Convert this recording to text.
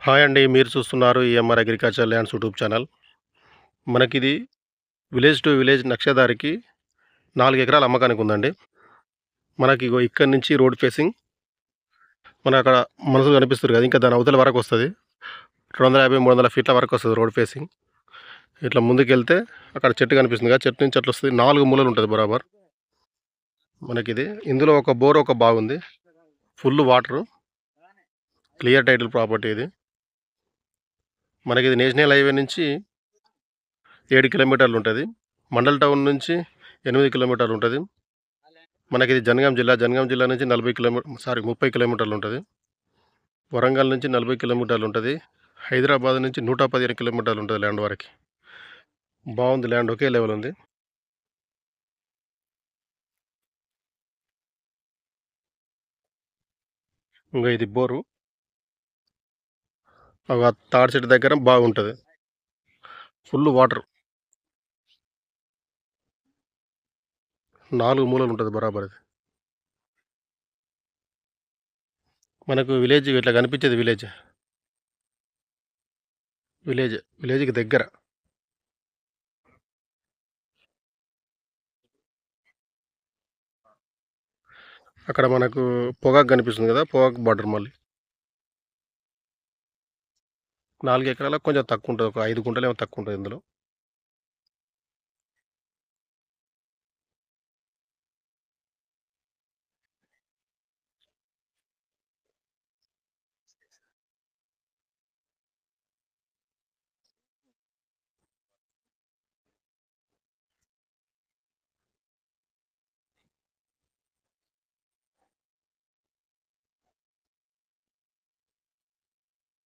Hi అండి. మీరు చూస్తున్నారు EMR agriculture lands YouTube channel. మనకిది విలేజ్ టు విలేజ్ నక్షదారికి 4 ఎకరాల అమ్మకానికి ఉందండి. మనకి ఇగో ఇక్కడి నుంచి రోడ్ ఫేసింగ్ మనకక్కడ మనుషులు కనిపిస్తుర్రు కదా! ఇంకా దాని అవతల వరకొస్తది. 250, 300 ఫీట్ల వరకొస్తది రోడ్ ఫేసింగ్. ఇట్లా ముందుకెళ్తే అక్కడ చెట్టు కనిపిస్తుంది కదా! చెట్టు నుంచి అట్లొస్తది. 4 మూలలుంటది బరాబర్. మనకిది ఇందులో ఒక బోర్, ఒక బావుంది. Full water. Clear title property ఇది. మనకిది నేషనల్ హైవే నుంచి 7 కిలోమీటర్లుంటది. మండల్ టౌన్ నుంచి 8 కిలోమీటర్లుంటది. మనకిది జనగాం జిల్లా నుంచి 30 కిలోమీటర్లుంటది. వరంగల్ నుంచి 40 కిలోమీటర్లుంటది. హైదరాబాద్ నుంచి 115 కిలోమీటర్లుంటది ల్యాండ్ వరకి. బావుంది ల్యాండ్, ఒకే లెవెల్ ఉంది. ఇంగో ఇది బోరు. అగో ఆ తాడి చెట్టు దగ్గర బాగుంటది. Full water. 4 మూలలుంటది బరాబర్ అది. మనకు విలేజ్ ఇట్లా కనిపించేది విలేజ్. విలేజ్‌కి దగ్గర. అక్కడ మనకు పొగాకు కనిపిస్తుంది కదా! పొగాకు బార్డర్ మళ్ళీ. 4 ఎకరాలకు కొంచెం తక్కువుంటది. ఒక 5 గుంటలేమో తక్కువుంటది ఇందులో.